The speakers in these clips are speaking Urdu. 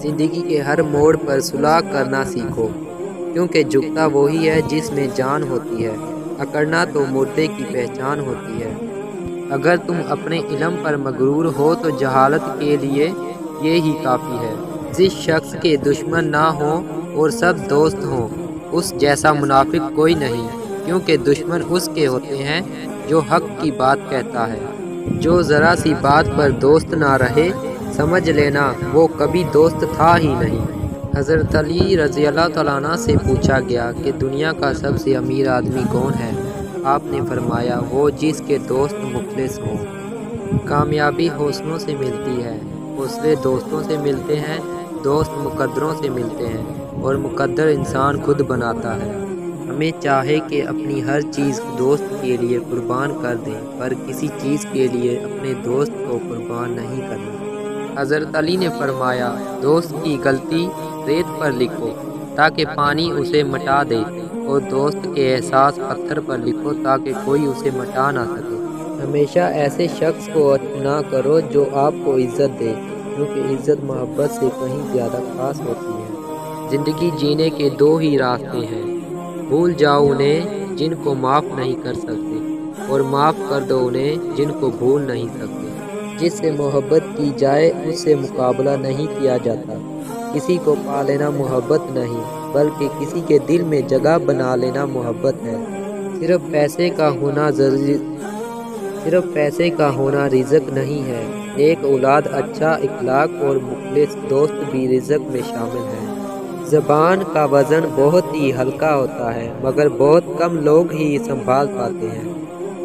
زندگی کے ہر موڑ پر صلح کرنا سیکھو، کیونکہ جھکتا وہی ہے جس میں جان ہوتی ہے، اکڑنا تو مردے کی پہچان ہوتی ہے۔ اگر تم اپنے علم پر مغرور ہو تو جہالت کے لیے یہی کافی ہے۔ جس شخص کے دشمن نہ ہوں اور سب دوست ہوں، اس جیسا منافق کوئی نہیں، کیونکہ دشمن اس کے ہوتے ہیں جو حق کی بات کہتا ہے۔ جو ذرا سی بات پر دوست نہ رہے، سمجھ لینا وہ کبھی دوست تھا ہی نہیں۔ حضرت علی رضی اللہ تعالیٰ عنہ سے پوچھا گیا کہ دنیا کا سب سے امیر آدمی کون ہے؟ آپ نے فرمایا، وہ جس کے دوست مخلص ہوں۔ کامیابی حوصلوں سے ملتی ہے، حوصلے دوستوں سے ملتے ہیں، دوست مقدروں سے ملتے ہیں، اور مقدر انسان خود بناتا ہے۔ ہمیں چاہے کہ اپنی ہر چیز دوست کے لیے قربان کر دیں، پر کسی چیز کے لیے اپنے دوست کو قربان نہیں کرنا۔ حضرت علی نے فرمایا، دوست کی غلطی ریت پر لکھو تاکہ پانی اسے مٹا دے، اور دوست کے احساس پتھر پر لکھو تاکہ کوئی اسے مٹا نہ سکے۔ ہمیشہ ایسے شخص کو چنا کرو جو آپ کو عزت دے، کیونکہ عزت محبت سے کہیں زیادہ خاص ہوتی ہے۔ زندگی جینے کے دو ہی راستے ہیں، بھول جاؤ انہیں جن کو معاف نہیں کر سکتے، اور معاف کر دو انہیں جن کو بھول نہیں سکتے۔ جس سے محبت کی جائے اس سے مقابلہ نہیں کیا جاتا۔ کسی کو پا لینا محبت نہیں، بلکہ کسی کے دل میں جگہ بنا لینا محبت ہے۔ صرف پیسے کا ہونا رزق نہیں ہے، ایک اولاد، اچھا اخلاق اور مخلص دوست بھی رزق میں شامل ہے۔ زبان کا وزن بہت ہی ہلکا ہوتا ہے، مگر بہت کم لوگ ہی سنبھال پاتے ہیں۔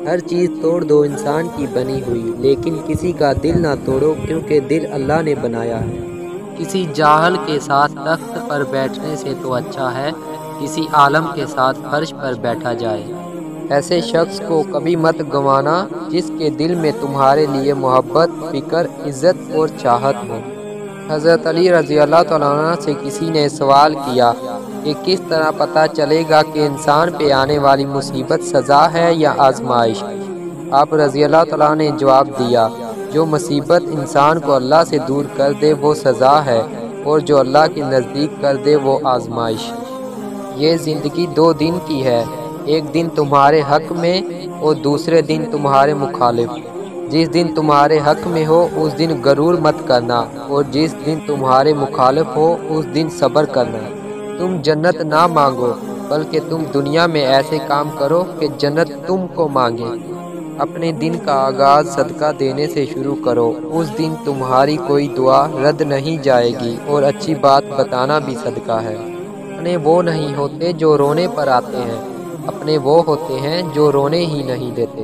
ہر چیز توڑ دو انسان کی بنی ہوئی، لیکن کسی کا دل نہ توڑو، کیونکہ دل اللہ نے بنایا ہے۔ کسی جاہل کے ساتھ تخت پر بیٹھنے سے تو اچھا ہے کسی عالم کے ساتھ فرش پر بیٹھا جائے۔ ایسے شخص کو کبھی مت گنوانا جس کے دل میں تمہارے لیے محبت، فکر، عزت اور چاہت ہو۔ حضرت علی رضی اللہ تعالیٰ عنہ سے کسی نے سوال کیا کہ کس طرح پتہ چلے گا کہ انسان پہ آنے والی مصیبت سزا ہے یا آزمائش؟ آپ رضی اللہ تعالیٰ نے جواب دیا، جو مصیبت انسان کو اللہ سے دور کر دے وہ سزا ہے، اور جو اللہ کے نزدیک کر دے وہ آزمائش۔ یہ زندگی دو دن کی ہے، ایک دن تمہارے حق میں اور دوسرے دن تمہارے مخالف۔ جس دن تمہارے حق میں ہو اس دن غرور مت کرنا، اور جس دن تمہارے مخالف ہو اس دن صبر کرنا۔ تم جنت نہ مانگو، بلکہ تم دنیا میں ایسے کام کرو کہ جنت تم کو مانگے۔ اپنے دن کا آغاز صدقہ دینے سے شروع کرو، اس دن تمہاری کوئی دعا رد نہیں جائے گی، اور اچھی بات بتانا بھی صدقہ ہے۔ اپنے وہ نہیں ہوتے جو رونے پر آتے ہیں، اپنے وہ ہوتے ہیں جو رونے ہی نہیں دیتے۔